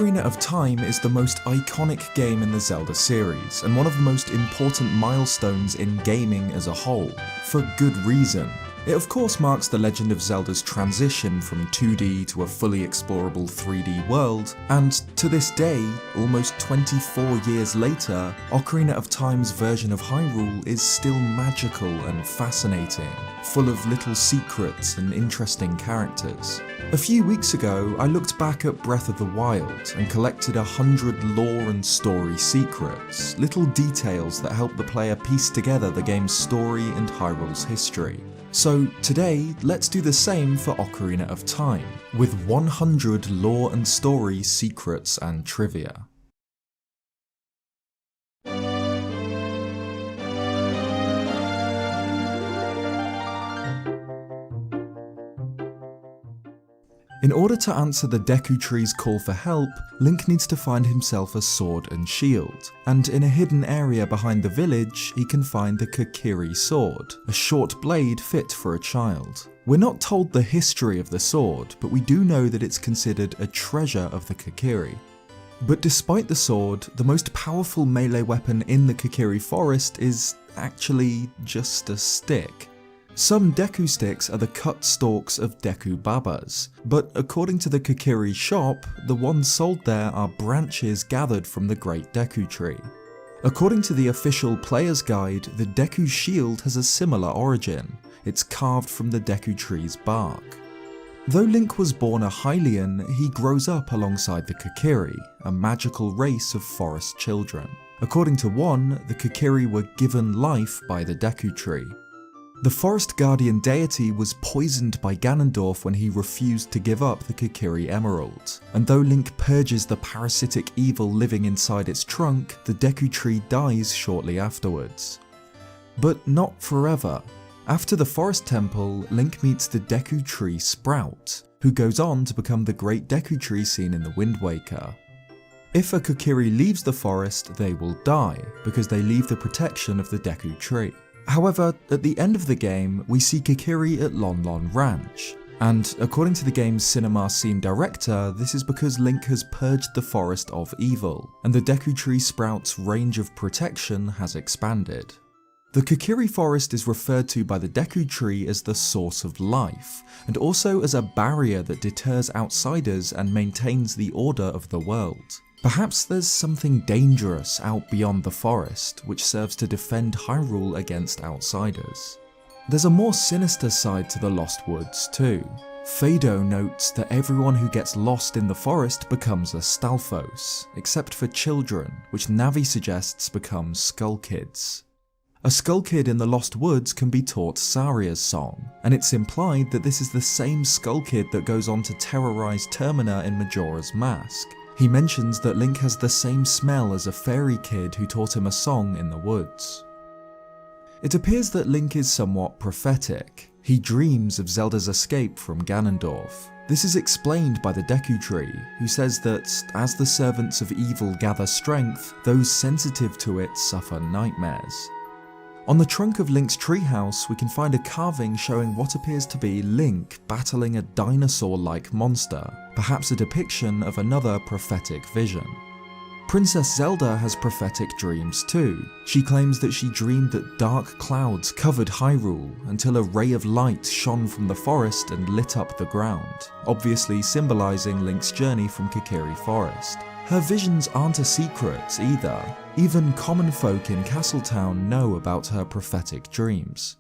Ocarina of Time is the most iconic game in the Zelda series, and one of the most important milestones in gaming as a whole, for good reason. It of course marks the Legend of Zelda's transition from 2D to a fully explorable 3D world, and to this day, almost 24 years later, Ocarina of Time's version of Hyrule is still magical and fascinating, full of little secrets and interesting characters. A few weeks ago, I looked back at Breath of the Wild and collected 100 lore and story secrets, little details that help the player piece together the game's story and Hyrule's history. So today, let's do the same for Ocarina of Time, with 100 lore and story secrets and trivia. In order to answer the Deku Tree's call for help, Link needs to find himself a sword and shield, and in a hidden area behind the village, he can find the Kokiri sword, a short blade fit for a child. We're not told the history of the sword, but we do know that it's considered a treasure of the Kokiri. But despite the sword, the most powerful melee weapon in the Kokiri forest is actually just a stick. Some Deku sticks are the cut stalks of Deku Babas, but according to the Kokiri shop, the ones sold there are branches gathered from the Great Deku Tree. According to the official player's guide, the Deku shield has a similar origin. It's carved from the Deku Tree's bark. Though Link was born a Hylian, he grows up alongside the Kokiri, a magical race of forest children. According to one, the Kokiri were given life by the Deku Tree. The forest guardian deity was poisoned by Ganondorf when he refused to give up the Kokiri Emerald, and though Link purges the parasitic evil living inside its trunk, the Deku Tree dies shortly afterwards. But not forever. After the Forest Temple, Link meets the Deku Tree Sprout, who goes on to become the great Deku Tree seen in the Wind Waker. If a Kokiri leaves the forest, they will die, because they leave the protection of the Deku Tree. However, at the end of the game, we see Kokiri at Lon Lon Ranch, and according to the game's cinema scene director, this is because Link has purged the forest of evil, and the Deku Tree Sprout's range of protection has expanded. The Kokiri forest is referred to by the Deku Tree as the source of life, and also as a barrier that deters outsiders and maintains the order of the world. Perhaps there's something dangerous out beyond the forest, which serves to defend Hyrule against outsiders. There's a more sinister side to the Lost Woods too. Fado notes that everyone who gets lost in the forest becomes a Stalfos, except for children, which Navi suggests become Skull Kids. A Skull Kid in the Lost Woods can be taught Saria's song, and it's implied that this is the same Skull Kid that goes on to terrorize Termina in Majora's Mask. He mentions that Link has the same smell as a fairy kid who taught him a song in the woods. It appears that Link is somewhat prophetic. He dreams of Zelda's escape from Ganondorf. This is explained by the Deku Tree, who says that as the servants of evil gather strength, those sensitive to it suffer nightmares. On the trunk of Link's treehouse, we can find a carving showing what appears to be Link battling a dinosaur-like monster, perhaps a depiction of another prophetic vision. Princess Zelda has prophetic dreams too. She claims that she dreamed that dark clouds covered Hyrule until a ray of light shone from the forest and lit up the ground, obviously symbolising Link's journey from Kokiri Forest. Her visions aren't a secret either. Even common folk in Castletown know about her prophetic dreams.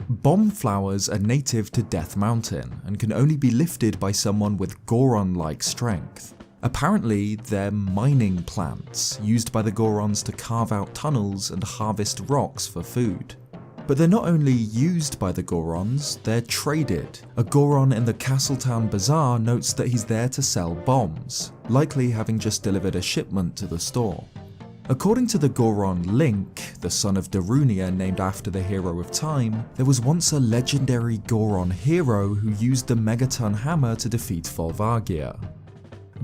Bomb flowers are native to Death Mountain and can only be lifted by someone with Goron-like strength. Apparently, they're mining plants, used by the Gorons to carve out tunnels and harvest rocks for food. But they're not only used by the Gorons, they're traded. A Goron in the Castletown Bazaar notes that he's there to sell bombs, likely having just delivered a shipment to the store. According to the Goron Link, the son of Darunia named after the hero of time, there was once a legendary Goron hero who used the Megaton hammer to defeat Volvagia.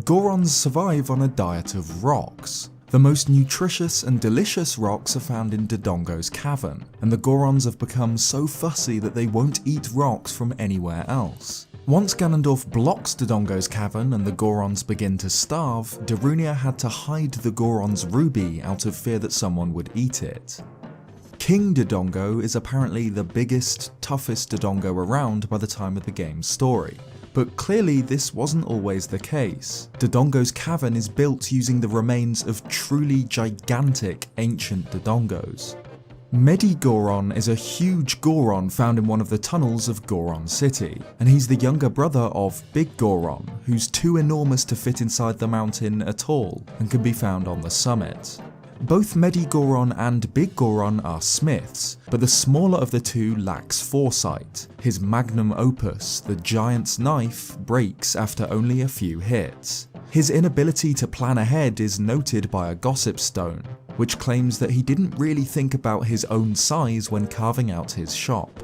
Gorons survive on a diet of rocks. The most nutritious and delicious rocks are found in Dodongo's cavern, and the Gorons have become so fussy that they won't eat rocks from anywhere else. Once Ganondorf blocks Dodongo's cavern and the Gorons begin to starve, Darunia had to hide the Goron's ruby out of fear that someone would eat it. King Dodongo is apparently the biggest, toughest Dodongo around by the time of the game's story. But clearly this wasn't always the case. Dodongo's cavern is built using the remains of truly gigantic ancient Dodongos. Medigoron is a huge Goron found in one of the tunnels of Goron City, and he's the younger brother of Big Goron, who's too enormous to fit inside the mountain at all, and can be found on the summit. Both Medigoron and Big Goron are smiths, but the smaller of the two lacks foresight. His magnum opus, the giant's knife, breaks after only a few hits. His inability to plan ahead is noted by a gossip stone, which claims that he didn't really think about his own size when carving out his shop.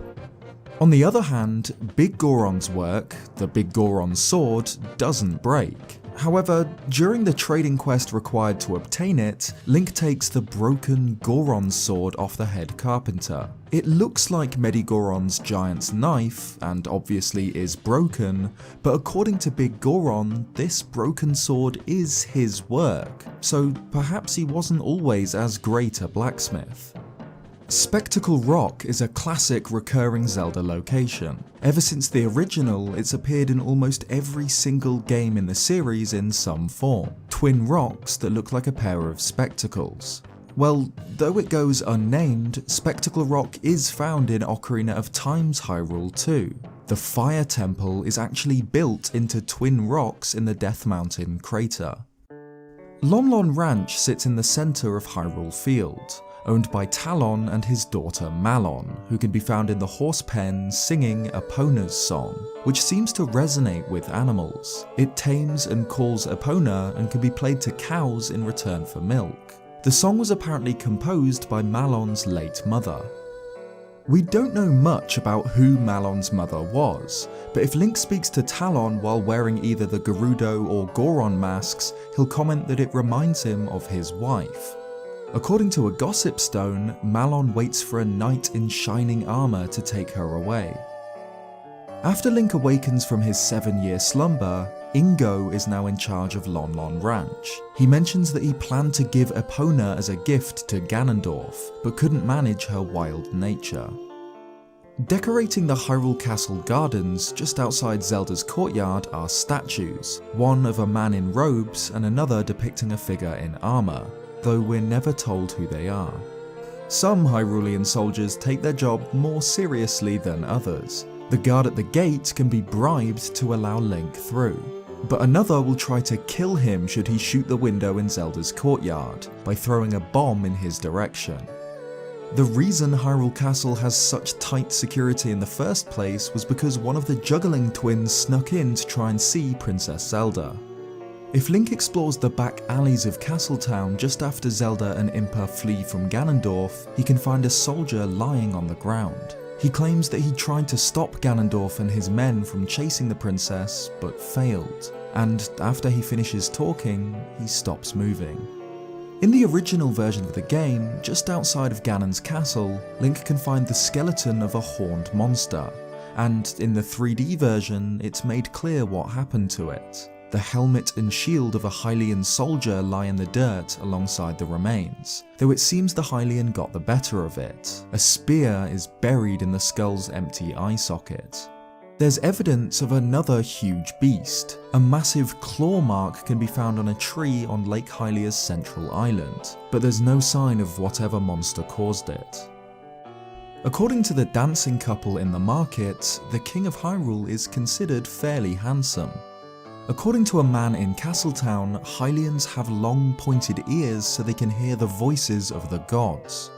On the other hand, Big Goron's work, the Big Goron sword, doesn't break. However, during the trading quest required to obtain it, Link takes the broken Goron sword off the head carpenter. It looks like Medigoron's giant's knife, and obviously is broken, but according to Big Goron, this broken sword is his work, so perhaps he wasn't always as great a blacksmith. Spectacle Rock is a classic recurring Zelda location. Ever since the original, it's appeared in almost every single game in the series in some form. Twin rocks that look like a pair of spectacles. Well, though it goes unnamed, Spectacle Rock is found in Ocarina of Time's Hyrule too. The Fire Temple is actually built into twin rocks in the Death Mountain crater. Lon Lon Ranch sits in the centre of Hyrule Field, owned by Talon and his daughter Malon, who can be found in the horse pen singing Epona's song, which seems to resonate with animals. It tames and calls Epona and can be played to cows in return for milk. The song was apparently composed by Malon's late mother. We don't know much about who Malon's mother was, but if Link speaks to Talon while wearing either the Gerudo or Goron masks, he'll comment that it reminds him of his wife. According to a gossip stone, Malon waits for a knight in shining armour to take her away. After Link awakens from his 7-year slumber, Ingo is now in charge of Lon Lon Ranch. He mentions that he planned to give Epona as a gift to Ganondorf, but couldn't manage her wild nature. Decorating the Hyrule Castle gardens just outside Zelda's courtyard are statues, one of a man in robes and another depicting a figure in armour, though we're never told who they are. Some Hyrulean soldiers take their job more seriously than others. The guard at the gate can be bribed to allow Link through, but another will try to kill him should he shoot the window in Zelda's courtyard by throwing a bomb in his direction. The reason Hyrule Castle has such tight security in the first place was because one of the juggling twins snuck in to try and see Princess Zelda. If Link explores the back alleys of Castletown just after Zelda and Impa flee from Ganondorf, he can find a soldier lying on the ground. He claims that he tried to stop Ganondorf and his men from chasing the princess, but failed, and after he finishes talking, he stops moving. In the original version of the game, just outside of Ganon's castle, Link can find the skeleton of a horned monster, and in the 3D version, it's made clear what happened to it. The helmet and shield of a Hylian soldier lie in the dirt alongside the remains, though it seems the Hylian got the better of it. A spear is buried in the skull's empty eye socket. There's evidence of another huge beast. A massive claw mark can be found on a tree on Lake Hylia's central island, but there's no sign of whatever monster caused it. According to the dancing couple in the market, the King of Hyrule is considered fairly handsome. According to a man in Castletown, Hylians have long pointed ears so they can hear the voices of the gods.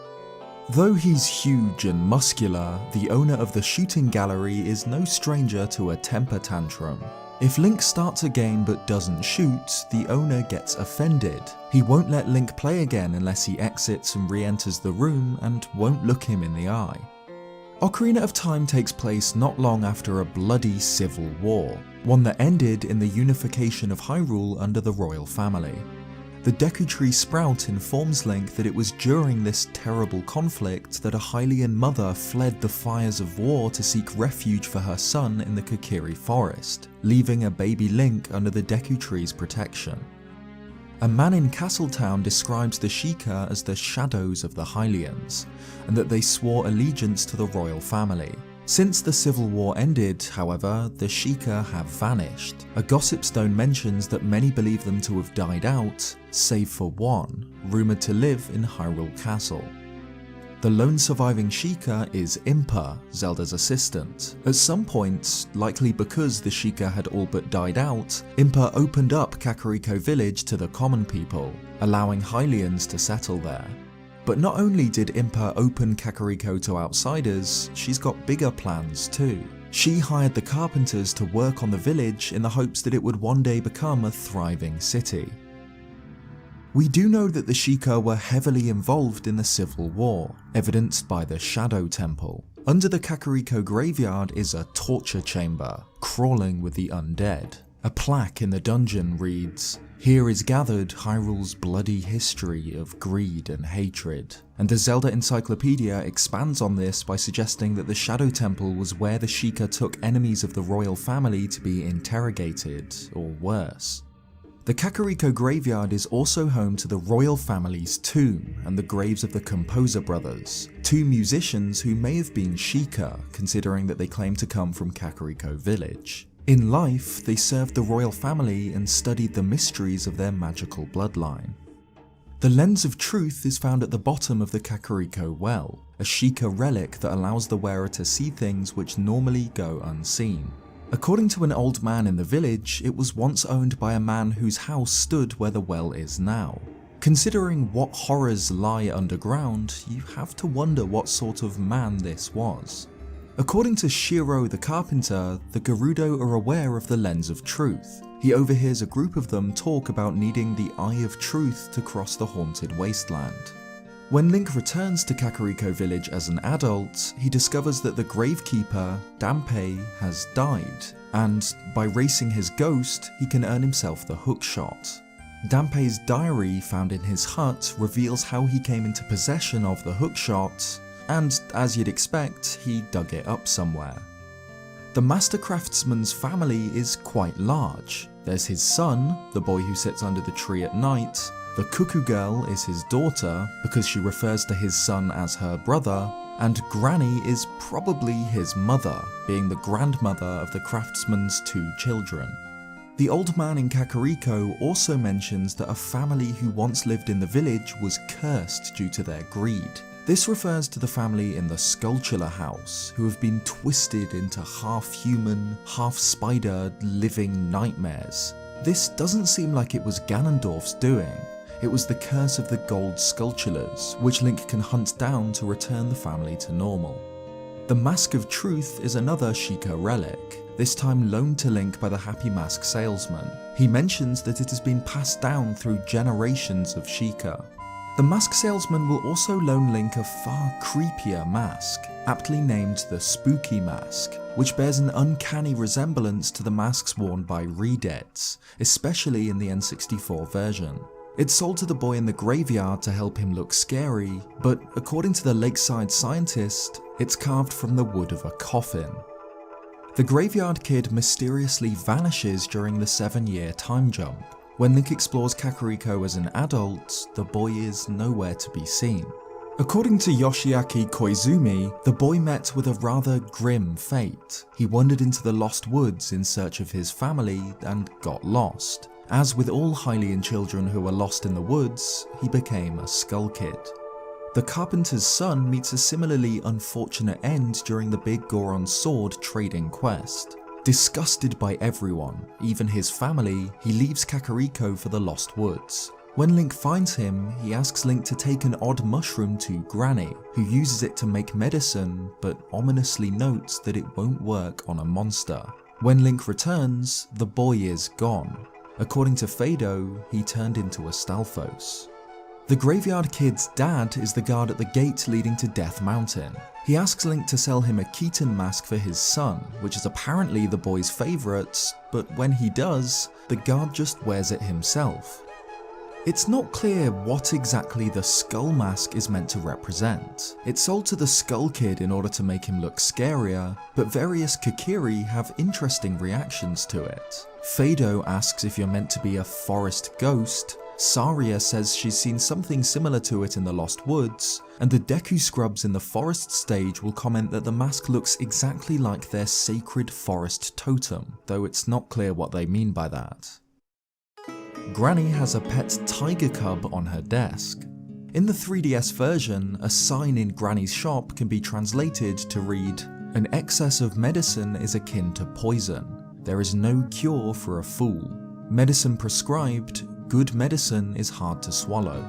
Though he's huge and muscular, the owner of the shooting gallery is no stranger to a temper tantrum. If Link starts a game but doesn't shoot, the owner gets offended. He won't let Link play again unless he exits and re-enters the room and won't look him in the eye. Ocarina of Time takes place not long after a bloody civil war, one that ended in the unification of Hyrule under the royal family. The Deku Tree sprout informs Link that it was during this terrible conflict that a Hylian mother fled the fires of war to seek refuge for her son in the Kokiri forest, leaving a baby Link under the Deku Tree's protection. A man in Castletown describes the Sheikah as the shadows of the Hylians, and that they swore allegiance to the royal family. Since the civil war ended, however, the Sheikah have vanished. A gossip stone mentions that many believe them to have died out, save for one, rumoured to live in Hyrule Castle. The lone surviving Sheikah is Impa, Zelda's assistant. At some point, likely because the Sheikah had all but died out, Impa opened up Kakariko village to the common people, allowing Hylians to settle there. But not only did Impa open Kakariko to outsiders, she's got bigger plans too. She hired the carpenters to work on the village in the hopes that it would one day become a thriving city. We do know that the Sheikah were heavily involved in the Civil War, evidenced by the Shadow Temple. Under the Kakariko graveyard is a torture chamber, crawling with the undead. A plaque in the dungeon reads, "Here is gathered Hyrule's bloody history of greed and hatred." And the Zelda Encyclopedia expands on this by suggesting that the Shadow Temple was where the Sheikah took enemies of the royal family to be interrogated, or worse. The Kakariko graveyard is also home to the royal family's tomb and the graves of the Composer brothers, two musicians who may have been Sheikah, considering that they claim to come from Kakariko village. In life, they served the royal family and studied the mysteries of their magical bloodline. The Lens of Truth is found at the bottom of the Kakariko well, a Sheikah relic that allows the wearer to see things which normally go unseen. According to an old man in the village, it was once owned by a man whose house stood where the well is now. Considering what horrors lie underground, you have to wonder what sort of man this was. According to Shiro the carpenter, the Gerudo are aware of the Lens of Truth. He overhears a group of them talk about needing the Eye of Truth to cross the haunted wasteland. When Link returns to Kakariko village as an adult, he discovers that the gravekeeper, Dampé, has died, and by racing his ghost, he can earn himself the hookshot. Dampé's diary found in his hut reveals how he came into possession of the hookshot, and as you'd expect, he dug it up somewhere. The Master Craftsman's family is quite large. There's his son, the boy who sits under the tree at night. The Cuckoo Girl is his daughter, because she refers to his son as her brother, and Granny is probably his mother, being the grandmother of the craftsman's two children. The old man in Kakariko also mentions that a family who once lived in the village was cursed due to their greed. This refers to the family in the Skulltula house, who have been twisted into half-human, half-spider living nightmares. This doesn't seem like it was Ganondorf's doing. It was the curse of the gold Skulltulas, which Link can hunt down to return the family to normal. The Mask of Truth is another Sheikah relic, this time loaned to Link by the Happy Mask salesman. He mentions that it has been passed down through generations of Sheikah. The mask salesman will also loan Link a far creepier mask, aptly named the Spooky Mask, which bears an uncanny resemblance to the masks worn by Redettes, especially in the N64 version. It's sold to the boy in the graveyard to help him look scary, but according to the lakeside scientist, it's carved from the wood of a coffin. The graveyard kid mysteriously vanishes during the 7-year time jump. When Link explores Kakariko as an adult, the boy is nowhere to be seen. According to Yoshiaki Koizumi, the boy met with a rather grim fate. He wandered into the Lost Woods in search of his family and got lost. As with all Hylian children who are lost in the woods, he became a Skull Kid. The carpenter's son meets a similarly unfortunate end during the Big Goron Sword trading quest. Disgusted by everyone, even his family, he leaves Kakariko for the Lost Woods. When Link finds him, he asks Link to take an odd mushroom to Granny, who uses it to make medicine, but ominously notes that it won't work on a monster. When Link returns, the boy is gone. According to Fado, he turned into a Stalfos. The graveyard kid's dad is the guard at the gate leading to Death Mountain. He asks Link to sell him a Keaton mask for his son, which is apparently the boy's favourite, but when he does, the guard just wears it himself. It's not clear what exactly the skull mask is meant to represent. It's sold to the Skull Kid in order to make him look scarier, but various Kokiri have interesting reactions to it. Fado asks if you're meant to be a forest ghost, Saria says she's seen something similar to it in the Lost Woods, and the Deku Scrubs in the forest stage will comment that the mask looks exactly like their sacred forest totem, though it's not clear what they mean by that. Granny has a pet tiger cub on her desk. In the 3DS version, a sign in Granny's shop can be translated to read, "An excess of medicine is akin to poison. There is no cure for a fool. Medicine prescribed, good medicine is hard to swallow."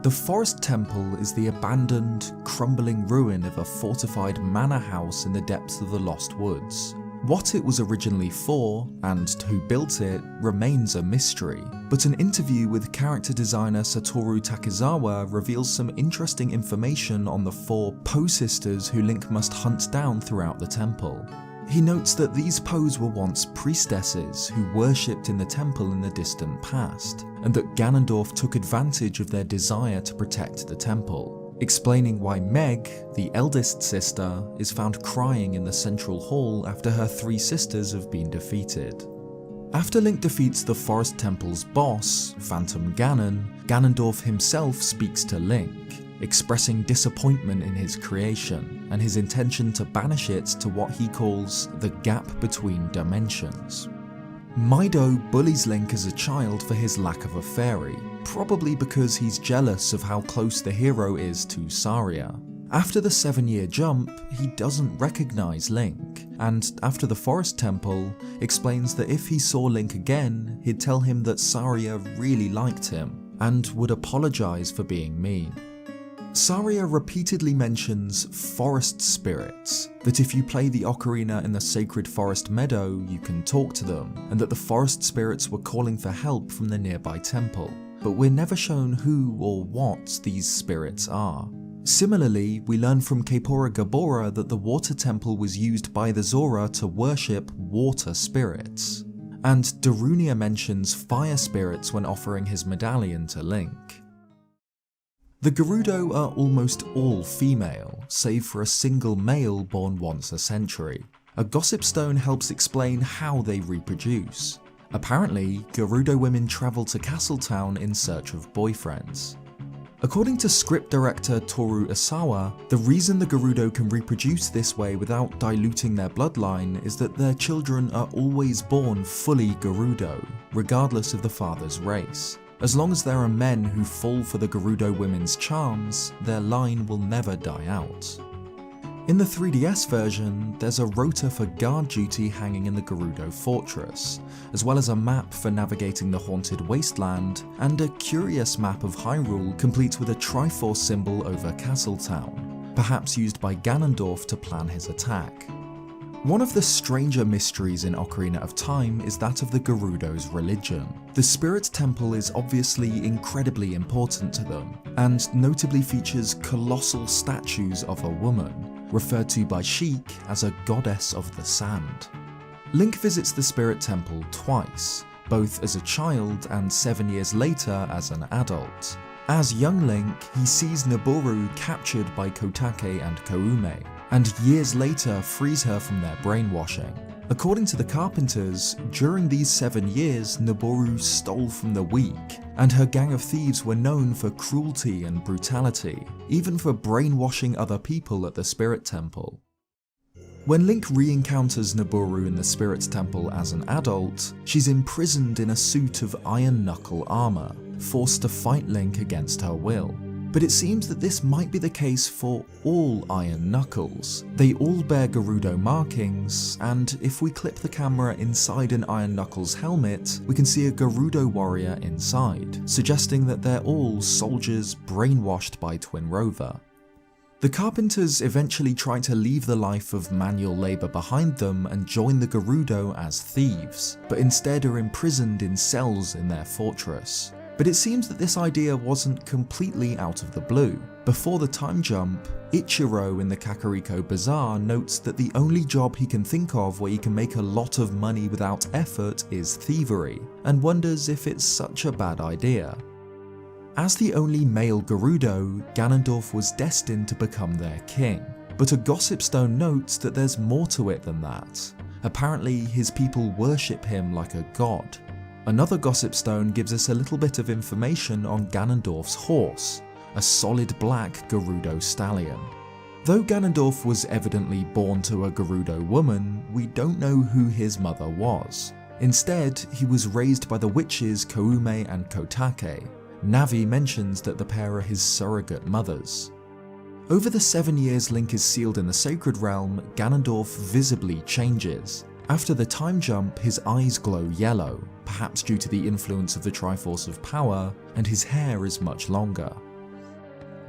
The Forest Temple is the abandoned, crumbling ruin of a fortified manor house in the depths of the Lost Woods. What it was originally for, and who built it, remains a mystery, but an interview with character designer Satoru Takizawa reveals some interesting information on the 4 Poe sisters who Link must hunt down throughout the temple. He notes that these Poes were once priestesses who worshipped in the temple in the distant past, and that Ganondorf took advantage of their desire to protect the temple, explaining why Meg, the eldest sister, is found crying in the central hall after her 3 sisters have been defeated. After Link defeats the Forest Temple's boss, Phantom Ganon, Ganondorf himself speaks to Link, expressing disappointment in his creation and his intention to banish it to what he calls the gap between dimensions. Mido bullies Link as a child for his lack of a fairy, probably because he's jealous of how close the hero is to Saria. After the 7-year jump, he doesn't recognize Link, and after the Forest Temple, explains that if he saw Link again, he'd tell him that Saria really liked him, and would apologize for being mean. Saria repeatedly mentions forest spirits, that if you play the ocarina in the sacred forest meadow, you can talk to them, and that the forest spirits were calling for help from the nearby temple, but we're never shown who or what these spirits are. Similarly, we learn from Kaepora Gaebora that the water temple was used by the Zora to worship water spirits, and Darunia mentions fire spirits when offering his medallion to Link. The Gerudo are almost all female, save for a single male born once a century. A gossip stone helps explain how they reproduce. Apparently, Gerudo women travel to Castletown in search of boyfriends. According to script director Toru Isawa, the reason the Gerudo can reproduce this way without diluting their bloodline is that their children are always born fully Gerudo, regardless of the father's race. As long as there are men who fall for the Gerudo women's charms, their line will never die out. In the 3DS version, there's a rota for guard duty hanging in the Gerudo fortress, as well as a map for navigating the haunted wasteland, and a curious map of Hyrule complete with a Triforce symbol over Castletown, perhaps used by Ganondorf to plan his attack. One of the stranger mysteries in Ocarina of Time is that of the Gerudo's religion. The Spirit Temple is obviously incredibly important to them, and notably features colossal statues of a woman, referred to by Sheik as a goddess of the sand. Link visits the Spirit Temple twice, both as a child and 7 years later as an adult. As young Link, he sees Noboru captured by Kotake and Koume, and years later frees her from their brainwashing. According to the Carpenters, during these 7 years, Noboru stole from the weak, and her gang of thieves were known for cruelty and brutality, even for brainwashing other people at the Spirit Temple. When Link re-encounters Noboru in the Spirit Temple as an adult, she's imprisoned in a suit of iron knuckle armor, forced to fight Link against her will. But it seems that this might be the case for all Iron Knuckles. They all bear Gerudo markings, and if we clip the camera inside an Iron Knuckles helmet, we can see a Gerudo warrior inside, suggesting that they're all soldiers brainwashed by Twin Rover. The Carpenters eventually try to leave the life of manual labour behind them and join the Gerudo as thieves, but instead are imprisoned in cells in their fortress. But it seems that this idea wasn't completely out of the blue. Before the time jump, Ichiro in the Kakariko Bazaar notes that the only job he can think of where he can make a lot of money without effort is thievery, and wonders if it's such a bad idea. As the only male Gerudo, Ganondorf was destined to become their king. But a gossip stone notes that there's more to it than that. Apparently, his people worship him like a god. Another gossip stone gives us a little bit of information on Ganondorf's horse, a solid black Gerudo stallion. Though Ganondorf was evidently born to a Gerudo woman, we don't know who his mother was. Instead, he was raised by the witches Koume and Kotake. Navi mentions that the pair are his surrogate mothers. Over the 7 years Link is sealed in the Sacred Realm, Ganondorf visibly changes. After the time jump, his eyes glow yellow, perhaps due to the influence of the Triforce of Power, and his hair is much longer.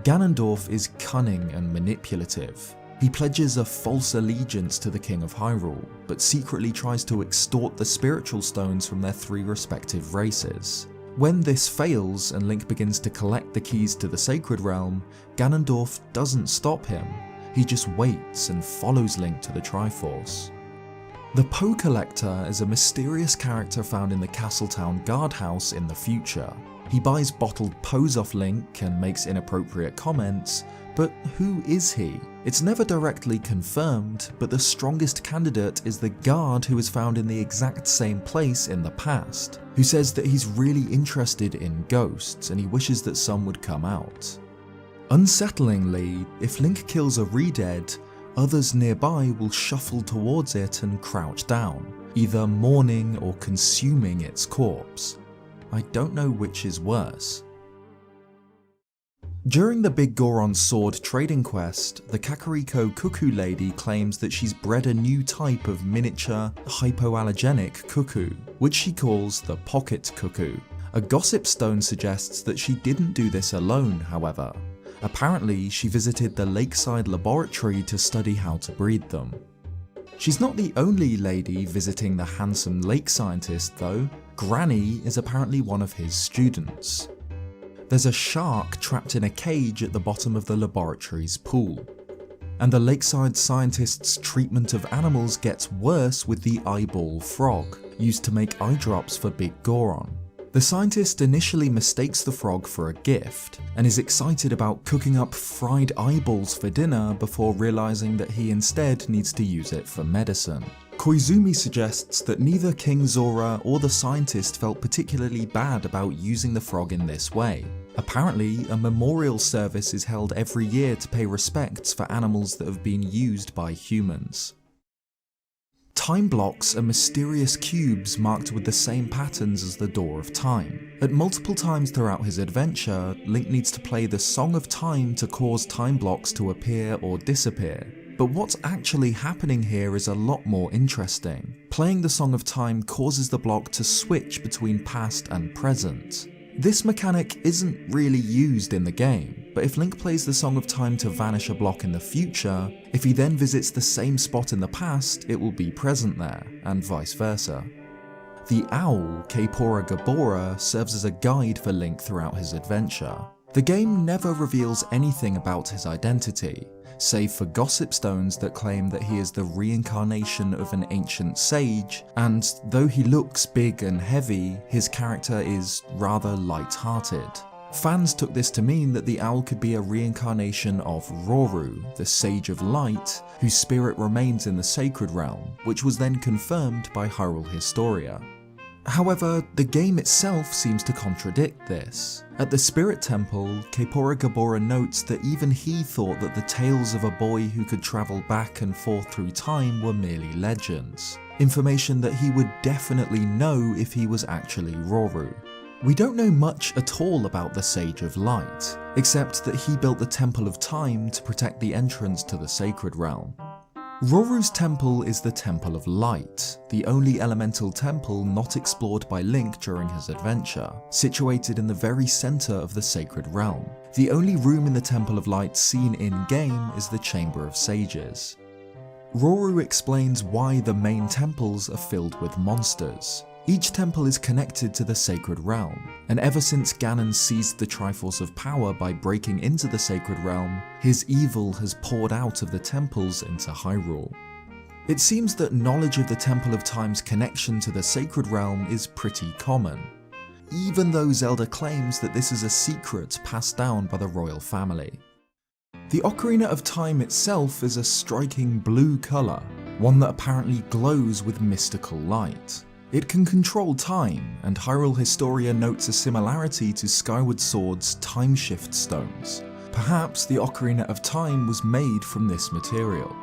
Ganondorf is cunning and manipulative. He pledges a false allegiance to the King of Hyrule, but secretly tries to extort the spiritual stones from their 3 respective races. When this fails and Link begins to collect the keys to the Sacred Realm, Ganondorf doesn't stop him. He just waits and follows Link to the Triforce. The Poe Collector is a mysterious character found in the Castletown guardhouse in the future. He buys bottled Poes off Link and makes inappropriate comments, but who is he? It's never directly confirmed, but the strongest candidate is the guard who is found in the exact same place in the past, who says that he's really interested in ghosts and he wishes that some would come out. Unsettlingly, if Link kills a Redead, others nearby will shuffle towards it and crouch down, either mourning or consuming its corpse. I don't know which is worse. During the Big Goron Sword trading quest, the Kakariko Cuckoo Lady claims that she's bred a new type of miniature, hypoallergenic cuckoo, which she calls the Pocket Cuckoo. A gossip stone suggests that she didn't do this alone, however. Apparently, she visited the lakeside laboratory to study how to breed them. She's not the only lady visiting the handsome lake scientist though. Granny is apparently one of his students. There's a shark trapped in a cage at the bottom of the laboratory's pool. And the lakeside scientist's treatment of animals gets worse with the eyeball frog, used to make eye drops for Big Goron. The scientist initially mistakes the frog for a gift, and is excited about cooking up fried eyeballs for dinner before realizing that he instead needs to use it for medicine. Koizumi suggests that neither King Zora or the scientist felt particularly bad about using the frog in this way. Apparently, a memorial service is held every year to pay respects for animals that have been used by humans. Time blocks are mysterious cubes marked with the same patterns as the Door of Time. At multiple times throughout his adventure, Link needs to play the Song of Time to cause time blocks to appear or disappear. But what's actually happening here is a lot more interesting. Playing the Song of Time causes the block to switch between past and present. This mechanic isn't really used in the game, but if Link plays the Song of Time to vanish a block in the future, if he then visits the same spot in the past, it will be present there, and vice versa. The owl, Kaepora Gabora, serves as a guide for Link throughout his adventure. The game never reveals anything about his identity, save for gossip stones that claim that he is the reincarnation of an ancient sage, and though he looks big and heavy, his character is rather light-hearted. Fans took this to mean that the owl could be a reincarnation of Roru, the Sage of Light, whose spirit remains in the Sacred Realm, which was then confirmed by Hyrule Historia. However, the game itself seems to contradict this. At the Spirit Temple, Kaepora Gabora notes that even he thought that the tales of a boy who could travel back and forth through time were merely legends. Information that he would definitely know if he was actually Roru. We don't know much at all about the Sage of Light, except that he built the Temple of Time to protect the entrance to the Sacred Realm. Roru's temple is the Temple of Light, the only elemental temple not explored by Link during his adventure, situated in the very centre of the Sacred Realm. The only room in the Temple of Light seen in-game is the Chamber of Sages. Roru explains why the main temples are filled with monsters. Each temple is connected to the Sacred Realm, and ever since Ganon seized the Triforce of Power by breaking into the Sacred Realm, his evil has poured out of the temples into Hyrule. It seems that knowledge of the Temple of Time's connection to the Sacred Realm is pretty common. even though Zelda claims that this is a secret passed down by the royal family. The Ocarina of Time itself is a striking blue colour, one that apparently glows with mystical light. It can control time, and Hyrule Historia notes a similarity to Skyward Sword's Time Shift Stones. Perhaps the Ocarina of Time was made from this material.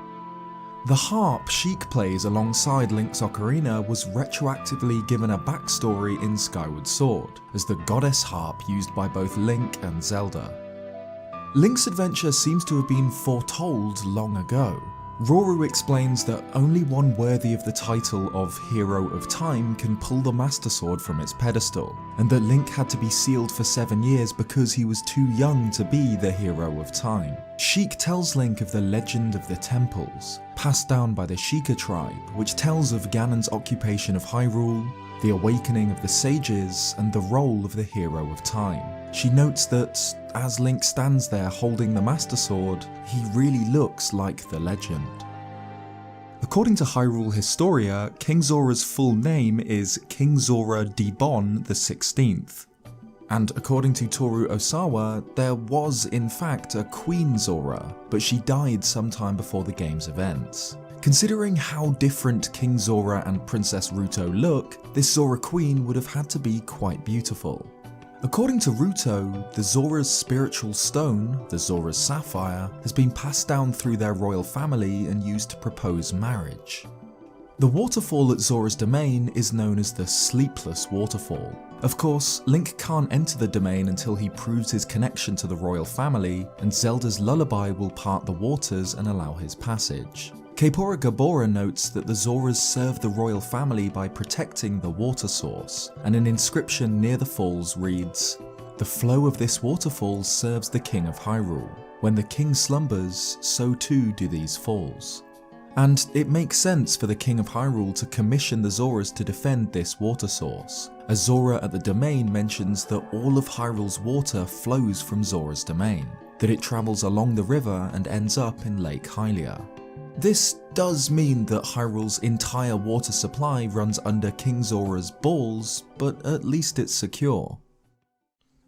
The harp Sheik plays alongside Link's ocarina was retroactively given a backstory in Skyward Sword, as the goddess harp used by both Link and Zelda. Link's adventure seems to have been foretold long ago. Roru explains that only one worthy of the title of Hero of Time can pull the Master Sword from its pedestal, and that Link had to be sealed for 7 years because he was too young to be the Hero of Time. Sheik tells Link of the legend of the temples, passed down by the Sheikah tribe, which tells of Ganon's occupation of Hyrule, the awakening of the sages, and the role of the Hero of Time. She notes that, as Link stands there holding the Master Sword, he really looks like the legend. According to Hyrule Historia, King Zora's full name is King Zora Dibon XVI. And according to Toru Osawa, there was in fact a Queen Zora, but she died sometime before the game's events. Considering how different King Zora and Princess Ruto look, this Zora Queen would have had to be quite beautiful. According to Ruto, the Zora's spiritual stone, the Zora's sapphire, has been passed down through their royal family and used to propose marriage. The waterfall at Zora's domain is known as the Sleepless Waterfall. Of course, Link can't enter the domain until he proves his connection to the royal family, and Zelda's lullaby will part the waters and allow his passage. Kaepora Gabora notes that the Zoras serve the royal family by protecting the water source, and an inscription near the falls reads, "The flow of this waterfall serves the King of Hyrule. When the king slumbers, so too do these falls." And it makes sense for the King of Hyrule to commission the Zoras to defend this water source, as Zora at the domain mentions that all of Hyrule's water flows from Zora's domain, that it travels along the river and ends up in Lake Hylia. This does mean that Hyrule's entire water supply runs under King Zora's balls, but at least it's secure.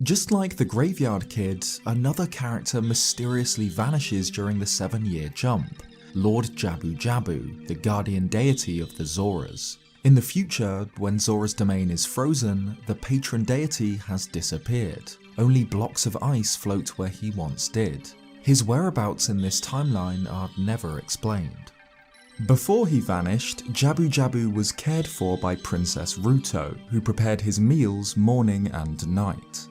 Just like the Graveyard Kid, another character mysteriously vanishes during the 7-year jump, Lord Jabu Jabu, the guardian deity of the Zoras. In the future, when Zora's domain is frozen, the patron deity has disappeared. Only blocks of ice float where he once did. His whereabouts in this timeline are never explained. Before he vanished, Jabu Jabu was cared for by Princess Ruto, who prepared his meals morning and night.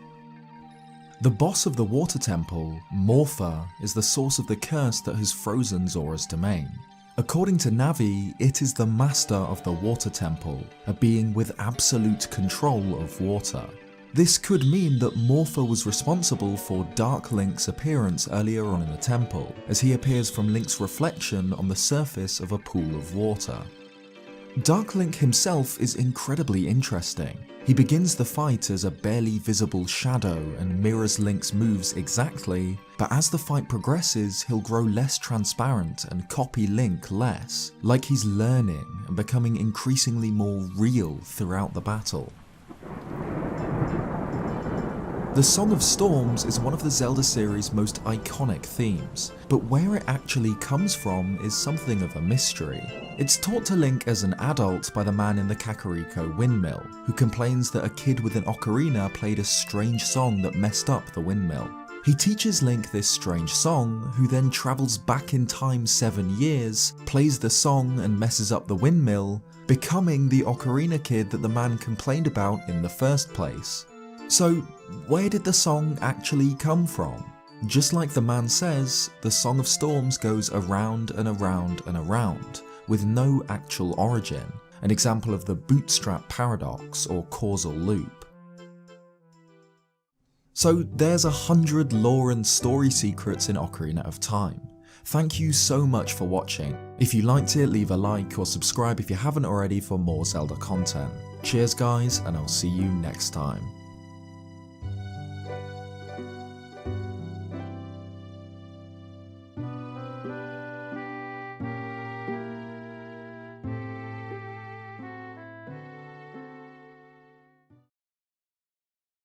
The boss of the water temple, Morpha, is the source of the curse that has frozen Zora's domain. According to Navi, it is the master of the water temple, a being with absolute control of water. This could mean that Morpha was responsible for Dark Link's appearance earlier on in the temple, as he appears from Link's reflection on the surface of a pool of water. Dark Link himself is incredibly interesting. He begins the fight as a barely visible shadow and mirrors Link's moves exactly, but as the fight progresses, he'll grow less transparent and copy Link less, like he's learning and becoming increasingly more real throughout the battle. The Song of Storms is one of the Zelda series' most iconic themes, but where it actually comes from is something of a mystery. It's taught to Link as an adult by the man in the Kakariko windmill, who complains that a kid with an ocarina played a strange song that messed up the windmill. He teaches Link this strange song, who then travels back in time 7 years, plays the song and messes up the windmill, becoming the ocarina kid that the man complained about in the first place. So, where did the song actually come from? Just like the man says, the Song of Storms goes around and around and around, with no actual origin, an example of the bootstrap paradox or causal loop. So there's 100 lore and story secrets in Ocarina of Time. Thank you so much for watching. If you liked it, leave a like or subscribe if you haven't already for more Zelda content. Cheers guys, and I'll see you next time.